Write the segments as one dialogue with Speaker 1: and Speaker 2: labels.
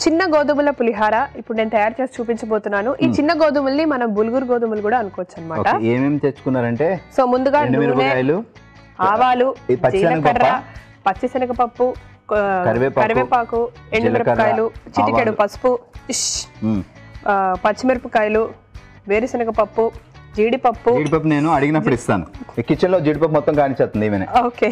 Speaker 1: చిన్న గోధుమల పులిహార ఇప్పుడు నేను తయారు చేసి చూపించబోతున్నాను. ఈ చిన్న గోధుమల్ని మనం బుల్గురు గోధుమలు కూడా అనుకోవచ్చు అన్నమాట.
Speaker 2: ఏమేమి తెచ్చుకున్నారంటే
Speaker 1: సో ముందుగా నూనె, ఆవాలు, జీలకర్ర, పచ్చిశనగపప్పు, కరివేపాకు, ఎండుమిరపకాయలు, చిటికెడు పసుపు, పచ్చిమిరపకాయలు, వేరుశనగ పప్పు, జీడిపప్పు
Speaker 2: నేను అడిగినప్పుడు ఇస్తాను. కిచెన్ లో జీడిపప్పు మొత్తం కానిచేస్తుంది ఈమెనే.
Speaker 1: ఓకే.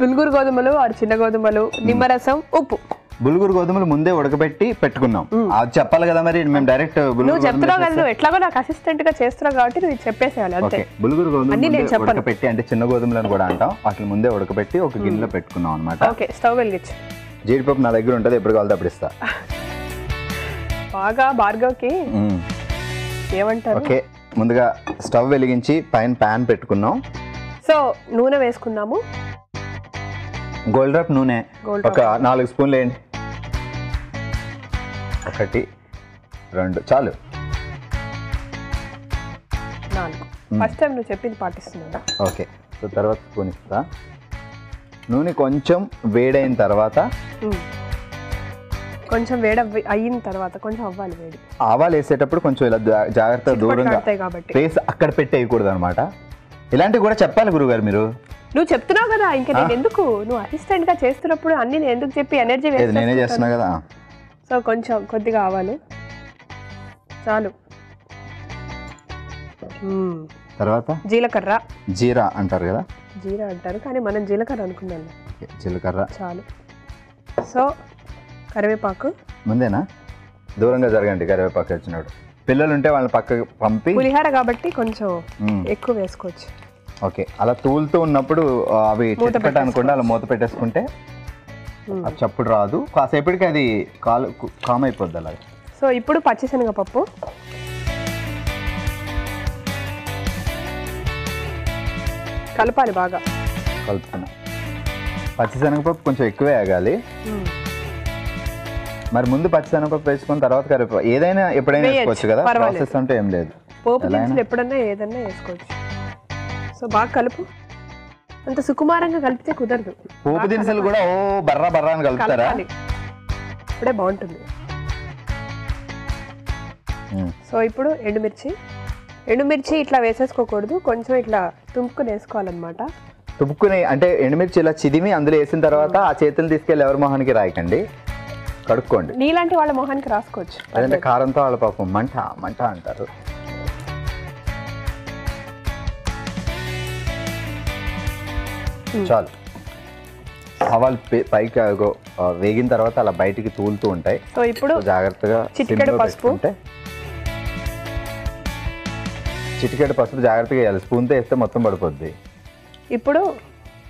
Speaker 1: బుల్గురు గోధుమలు, చిన్న గోధుమలు, నిమ్మరసం, ఉప్పు.
Speaker 2: బుల్గురు గోధుమలు ముందే ఉడకబెట్టి పెట్టుకున్నాం. అది చెప్పాలి కదా మరి, మేము డైరెక్ట్
Speaker 1: నువ్వు చెప్తున్నావు కదా, నువ్వు ఎట్లాగో నాకు అసిస్టెంట్ గా చేస్తున్నావు కాబట్టి నువ్వు చెప్పేసేయాలి అంతే.
Speaker 2: బుల్గురు గోధుమలు ఉడకబెట్టి, అంటే చిన్న గోధుమలని కూడా అంటాం, వాటిని ముందే ఉడకబెట్టి ఒక గిన్నెలో పెట్టుకున్నాం అనమాట.
Speaker 1: ఓకే, స్టవ్ వెలిగించు.
Speaker 2: జీడిపప్పు నా దగ్గర ఉంటుంది, ఎప్పుడు కావాలి అప్పుడు ఇస్తా.
Speaker 1: బాగా భార్గవ్కి ఏమంటారు.
Speaker 2: ఓకే, ముందుగా స్టవ్ వెలిగించి పైన ప్యాన్ పెట్టుకున్నాం.
Speaker 1: సో నూనె వేసుకున్నాము.
Speaker 2: గోల్డ్ నూనె ఒక 4 స్పూన్లు వేయండి. 1 2 చాలు.
Speaker 1: 4. ఫస్ట్ టైం నువ్వు చెప్పింది పాటిస్తున్నాను.
Speaker 2: ఓకే, సో తర్వాత స్పూన్ ఇస్తా. నూనె కొంచెం వేడైన తర్వాత,
Speaker 1: కొంచెం అయిన తర్వాత కొంచెం అవ్వాలి వేడి.
Speaker 2: ఆవాలు వేసేటప్పుడు కొంచెం ఇలా జాగ్రత్తగా దూరంగా ఫేస్ అక్కడ పెట్టేయకూడదు అనమాట. ఇలాంటివి కూడా చెప్పాలి గురుగారు మీరు.
Speaker 1: నువ్వు చెప్తున్నావు కదా, ఇంకా నేను ఎందుకు, నువ్వు అసిస్టెంట్ గా చేస్తున్నప్పుడు అన్ని నేను ఎందుకు చెప్పి ఎనర్జీ
Speaker 2: నేనే చేస్తున్నా కదా.
Speaker 1: సో కొంచెం కొద్దిగా ఆవాలు చాలు.
Speaker 2: తర్వాత
Speaker 1: జీలకర్ర.
Speaker 2: జీరా అంటారు కదా.
Speaker 1: జీరా అంటారు కానీ మనం జీలకర్ర అనుకున్నాను.
Speaker 2: జీలకర్ర
Speaker 1: చాలు. సో కరివేపాకు
Speaker 2: ముందేనా, దూరంగా జరగండి. కరివేపాకు వచ్చినప్పుడు పిల్లలు ఉంటే వాళ్ళని పక్కకు పంపి,
Speaker 1: పులిహార కాబట్టి కొంచెం ఎక్కువ వేసుకోవచ్చు.
Speaker 2: ఓకే, అలా తూలుతూ ఉన్నప్పుడు అవి చిట్టపెట్టాను కూడా అలా మూత పెట్టేసుకుంటే అది చప్పుడు రాదు. కాసేపటికి అది కామ్ అయిపోద్ది అలాగే.
Speaker 1: సో ఇప్పుడు పచ్చిశనగపప్పు, కలపాలి బాగా.
Speaker 2: కలుపుతున్నా. పచ్చిశనగపప్పు కొంచెం ఎక్కువే ఆగాలి. మరి ముందు పచ్చిశనగపప్పు వేసుకున్న తర్వాత కరివేపాకు, ఏదైనా ఎప్పుడైనా వేసుకోవచ్చు కదా, ప్రాసెస్ అంటే ఏం లేదు.
Speaker 1: పోపు దినుసులు ఎప్పుడన్నా ఏదన్నా వేసుకోవచ్చు. సో బాగా కలుపు. అంత సుకుమారంగా కలిపితే కుదరదు.
Speaker 2: పోపు దినుసులు కూడా ఓ బర్రా బర్రా అని కలుపుతారా?
Speaker 1: ఇప్పుడే బాగుంటుంది. సో ఇప్పుడు ఎండుమిర్చి ఇట్లా వేసేసుకోకూడదు, కొంచెం ఇట్లా తుంపుకుని వేసుకోవాలన్నమాట.
Speaker 2: తుంపుకుని అంటే ఎండుమిర్చి ఇలా చిదిమి అందులో వేసిన తర్వాత ఆ చేతులు తీసుకెళ్ళి ఎవరి మొహానికి రాయకండి, కడుక్కోండి.
Speaker 1: నీలాంటి వాళ్ళ మొహానికి రాసుకోవచ్చు.
Speaker 2: అదంటే కారంతో వాళ్ళ పాపం మంట మంట అంటారు. చాలు. ఆవాలు పైకి వేగిన తర్వాత అలా బయటికి తూలుతూ ఉంటాయి.
Speaker 1: సో ఇప్పుడు
Speaker 2: జాగ్రత్తగా
Speaker 1: చిటికెడు పసుపు,
Speaker 2: చిటికెడు పసుపు జాగ్రత్తగా వేయాలి, స్పూన్తో వేస్తే మొత్తం పడిపోద్ది.
Speaker 1: ఇప్పుడు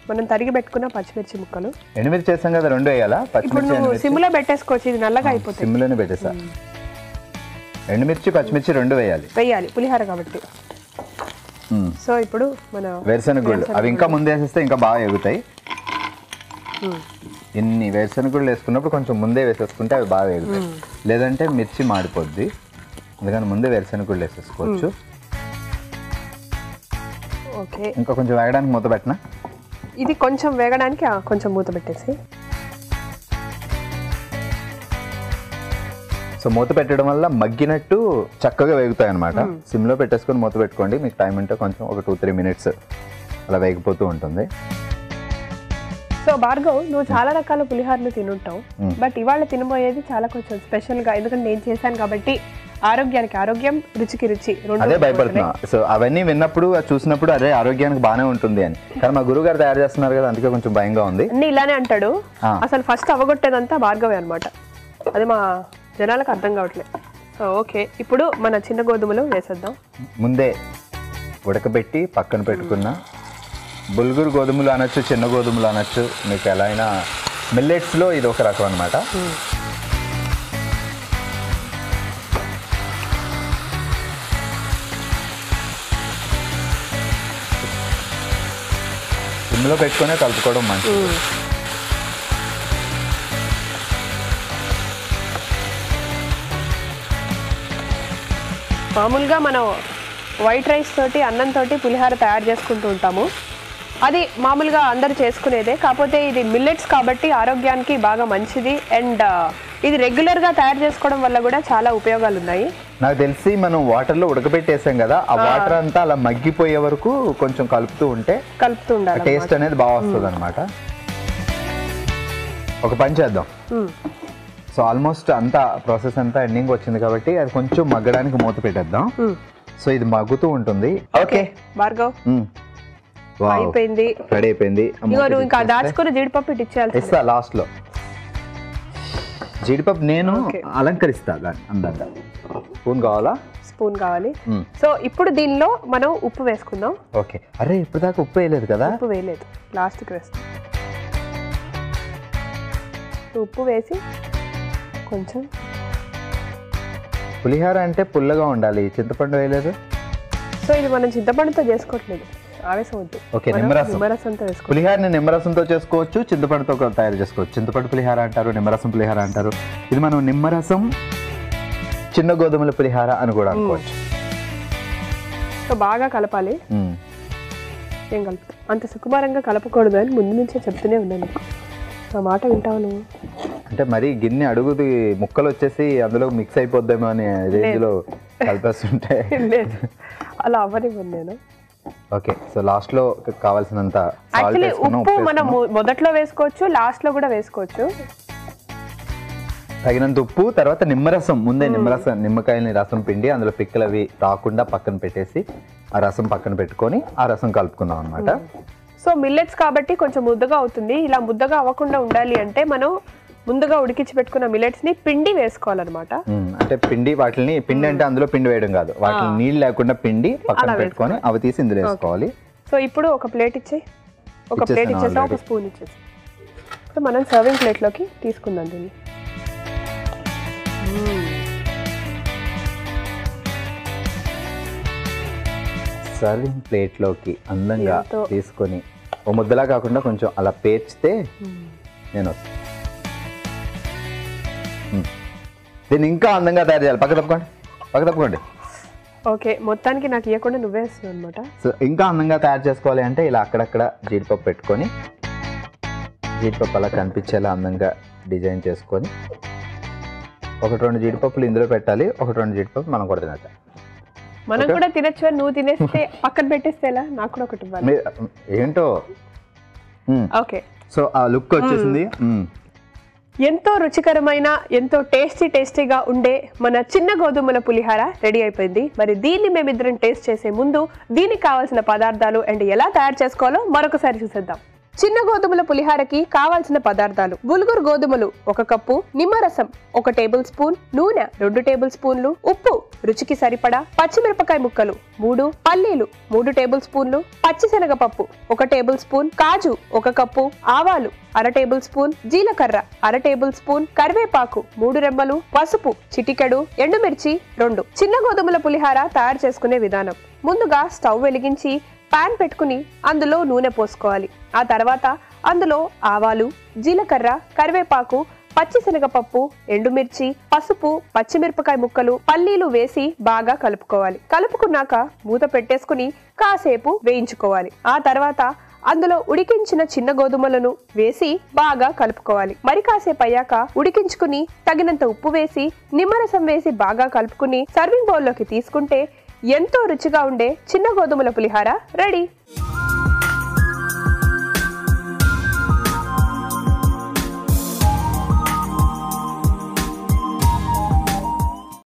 Speaker 1: మనం తరిగి పెట్టుకున్న పచ్చిమిర్చి ముక్కలు.
Speaker 2: ఎండుమిర్చి చేస్తాం కదా, 2 వేయాలా?
Speaker 1: పచ్చిమిర్చి సిమ్లో పెట్టేసుకోవచ్చు, ఇది నల్లగా అయిపోతుంది.
Speaker 2: సిమ్లోనే పెట్టేసా. ఎండుమిర్చి పచ్చిమిర్చి 2 వేయాలి
Speaker 1: పులిహార కాబట్టి. సో ఇప్పుడు మన
Speaker 2: వేరుశనగ గుళ్ళు అవి ఇంకా ముందు వేసేస్తే ఇంకా బాగా ఎగుతాయి. ఇన్ని వేరుశనగ గుళ్ళు వేసుకున్నప్పుడు కొంచెం ముందే వేసేసుకుంటే అవి బాగా ఎగుతాయి, లేదంటే మిర్చి మాడిపోద్ది. అందుకని ముందే వేరుశనగ గుళ్ళు వేసేసుకోవచ్చు.
Speaker 1: ఓకే,
Speaker 2: ఇంకా కొంచెం వేగడానికి మూత పెట్టినా.
Speaker 1: ఇది కొంచెం వేగడానికి కొంచెం మూత పెట్టేసి.
Speaker 2: సో మూత పెట్టడం వల్ల మగ్గినట్టు చక్కగా వేగుతాయి అనమాట. సిమ్లో పెట్టేసుకొని మూత పెట్టుకోండి, మీకు టైం ఉంటే కొంచెం ఒక 2-3 మినిట్స్ అలా వేగిపోతూ ఉంటుంది.
Speaker 1: సో భార్గవ్, నువ్వు చాలా రకాల పులిహారలు తినుంటావు, బట్ ఇవాళ తినబోయేది చాలా కొంచెం స్పెషల్గా, ఎందుకంటే నేను చేశాను కాబట్టి. ఆరోగ్యానికి ఆరోగ్యం, రుచికి రుచి,
Speaker 2: అదే భయపడుతున్నా. సో అవన్నీ విన్నప్పుడు చూసినప్పుడు అదే ఆరోగ్యానికి బాగానే ఉంటుంది అని, కానీ మా గురువు గారు తయారు చేస్తున్నారు కదా, అందుకే కొంచెం భయంగా ఉంది.
Speaker 1: అన్ని ఇలానే అంటాడు. అసలు ఫస్ట్ అవగొట్టేదంతా భార్గవే అనమాట, అది మా జనాలకు అర్థం కావట్లేదు. సో ఓకే, ఇప్పుడు మన చిన్న గోధుమలు వేసేద్దాం.
Speaker 2: ముందే ఉడకబెట్టి పక్కన పెట్టుకున్న బుల్గురు గోధుమలు అనొచ్చు, చిన్న గోధుమలు అనొచ్చు, మీకు ఎలా అయినా. మిల్లెట్స్లో ఇది ఒక రకం అనమాట. సిమ్లో పెట్టుకునే కలుపుకోవడం మంచిది.
Speaker 1: మామూలుగా మనం వైట్ రైస్ తోటి అన్నం తోటి పులిహార తయారు చేసుకుంటూ ఉంటాము. అది మామూలుగా అందరు చేసుకునేదే, కాకపోతే ఇది మిల్లెట్స్ కాబట్టి ఆరోగ్యానికి బాగా మంచిది. అండ్ ఇది రెగ్యులర్ గా తయారు చేసుకోవడం వల్ల కూడా చాలా ఉపయోగాలు ఉన్నాయి.
Speaker 2: నాకు తెలిసి మనం వాటర్ లో ఉడకబెట్టేసాం కదా, ఆ వాటర్ అంతా అలా మగ్గిపోయే వరకు కొంచెం కలుపుతూ ఉండాలి, టేస్ట్ అనేది బాగా వస్తుంది అనమాట. ఒక పని చేద్దాం. సో ఆల్మోస్ట్ అంతా ప్రాసెస్ అంతా ఎండింగ్ వచ్చింది కాబట్టి అది కొంచెం మగ్గడానికి మూత పెట్టేద్దాం. సో ఇది మగ్గుతూ ఉంటుంది. ఓకే
Speaker 1: భార్గవ్ అయిపోయింది,
Speaker 2: రెడీ అయిపోయింది.
Speaker 1: ఇంకా దాచుకుని జీడిపప్పు ఇచ్చేయాలి
Speaker 2: లాస్ట్ లో. జీడిపప్పు నేను అలంకరిస్తా దాన్ని అందంగా. స్పూన్ కావాలా?
Speaker 1: స్పూన్ కావాలి. సో ఇప్పుడు దీనిలో మనం ఉప్పు వేసుకుందాం.
Speaker 2: ఓకే. అరే ఇప్పుడు దాకా ఉప్పు వేయలేదు కదా?
Speaker 1: ఉప్పు వేయలేదు, లాస్ట్కి వేస్తాం. ఉప్పు వేసి కొంచెం.
Speaker 2: పులిహోర అంటే పుల్లగా ఉండాలి, చింతపండు వేయలేదు.
Speaker 1: సో ఇది మనం చింతపండుతో చేసుకోవట్లేదు, ఆవేశం వద్దు.
Speaker 2: ఓకే. నిమ్మరసంతో
Speaker 1: వేసుకో.
Speaker 2: పులిహోరని నిమ్మరసంతో చేసుకోవచ్చు, చింతపండుతో తయారు చేసుకోవచ్చు. చింతపండు పులిహోర అంటారు, నిమ్మరసం పులిహోర అంటారు. ఇది మనం నిమ్మరసం చిన్న గోధుమల పులిహోర అని కూడా అనుకోవచ్చు.
Speaker 1: సో బాగా కలపాలి. ఏం కలుపుతా అంత సుకుమారంగా కలపకూడదు అని ముందు నుంచే చెప్తూనే ఉన్నాను. ఆ మాట వింటావు నువ్వు?
Speaker 2: అంటే మరి గిన్నె అడుగుది ముక్కలు వచ్చేసి అందులో మిక్స్ అయిపోద్దామో అని రేంజ్లో కలిపేస్తుంటే
Speaker 1: లేదు, అలా అవ్వనివ్వను నేను.
Speaker 2: ఓకే. సో లాస్ట్ లో కావాల్సినంత
Speaker 1: ఉప్పు మనం మొదట్లో వేసుకోవచ్చు, లాస్ట్ లో కూడా వేసుకోవచ్చు.
Speaker 2: తగినంత ఉప్పు, తర్వాత నిమ్మరసం. ముందే నిమ్మకాయలని రసం పిండి అందులో పిక్కలు అవి రాకుండా పక్కన పెట్టేసి ఆ రసం పక్కన పెట్టుకొని ఆ రసం కలుపుకున్నాం అనమాట.
Speaker 1: సో మిల్లెట్స్ కాబట్టి కొంచెం ముద్దగా అవుతుంది. ఇలా ముద్దగా అవ్వకుండా ఉండాలి అంటే మనం ముందుగా ఉడికించి పెట్టుకున్న మిల్లెట్స్ ని పిండి వేసుకోవాలన్నమాట.
Speaker 2: అంటే పిండి అంటే అందులో పిండి వేయడం కాదు, వాటిని నీళ్ళు లేకుండా పిండి పక్కన పెట్టుకొని అవి తీసి ఇందులో వేసుకోవాలి.
Speaker 1: సో ఇప్పుడు ఒక ప్లేట్ ఇచ్చేసి ఒక స్పూన్ ఇచ్చేసి ఇప్పుడు మనం సర్వింగ్ ప్లేట్ లోకి తీసుకుందాం దీన్ని.
Speaker 2: సర్వింగ్ ప్లేట్ లోకి అందంగా తీసుకొని ఓ ముద్దలా కాకుండా కొంచెం అలా పేర్చితే నేను వస్తాను. దీన్ని ఇంకా అందంగా తయారు చేయాలి. పక్క తప్పుకోండి.
Speaker 1: ఓకే. మొత్తానికి నాకు ఇవ్వకుండా నువ్వే వేస్తున్నావు అనమాట.
Speaker 2: సో ఇంకా అందంగా తయారు చేసుకోవాలి అంటే ఇలా అక్కడక్కడ జీడిపప్పు పెట్టుకొని జీడిపప్పు అలా కనిపించేలా అందంగా డిజైన్ చేసుకొని 1-2 జీడిపప్పులు ఇందులో పెట్టాలి. 1-2 జీడిపప్పు మనం కూడా తినచ్చు.
Speaker 1: మనం కూడా తినచ్చు. నువ్వు తినేస్తే పక్కన పెట్టేస్తే నాకు కూడా ఒకటి ఇవ్వాలి.
Speaker 2: ఏంటో.
Speaker 1: ఓకే.
Speaker 2: సో ఆ లుక్ వచ్చేసింది.
Speaker 1: ఎంతో రుచికరమైన, ఎంతో టేస్టీగా ఉండే మన చిన్న గోధుమల పులిహోర రెడీ అయిపోయింది. మరి దీన్ని మేమిద్దరం టేస్ట్ చేసే ముందు దీనికి కావాల్సిన పదార్థాలు అండ్ ఎలా తయారు చేసుకోవాలో మరొకసారి చూసేద్దాం. చిన్న గోధుమల పులిహోరకి కావాల్సిన పదార్థాలు: బుల్గురు గోధుమలు 1 కప్పు, నిమ్మరసం 1 టేబుల్ స్పూన్, నూనె 2 టేబుల్ స్పూన్లు, ఉప్పు రుచికి సరిపడా, పచ్చిమిరపకాయ ముక్కలు 3, పల్లీలు 3 టేబుల్ స్పూన్లు, పచ్చిశనగపప్పు 1 టేబుల్ స్పూన్, కాజు 1 కప్పు, ఆవాలు 1/2 టేబుల్ స్పూన్, జీలకర్ర 1/2 టేబుల్ స్పూన్, కరివేపాకు 3 రెమ్మలు, పసుపు చిటికెడు, ఎండుమిర్చి 2. చిన్న గోధుమల పులిహోర తయారు చేసుకునే విధానం: ముందుగా స్టవ్ వెలిగించి పాన్ పెట్టుకుని అందులో నూనె పోసుకోవాలి. ఆ తర్వాత అందులో ఆవాలు, జీలకర్ర, కరివేపాకు, పచ్చిశనగపప్పు, ఎండుమిర్చి, పసుపు, పచ్చిమిరపకాయ ముక్కలు, పల్లీలు వేసి బాగా కలుపుకోవాలి. కలుపుకున్నాక మూత పెట్టేసుకుని కాసేపు వేయించుకోవాలి. ఆ తర్వాత అందులో ఉడికించిన చిన్న గోధుమలను వేసి బాగా కలుపుకోవాలి. మరి కాసేపు అయ్యాక ఉడికించుకుని తగినంత ఉప్పు వేసి నిమ్మరసం వేసి బాగా కలుపుకుని సర్వింగ్ బౌల్లోకి తీసుకుంటే ఎంతో రుచిగా ఉండే చిన్న గోధుమల పులిహోర రెడీ.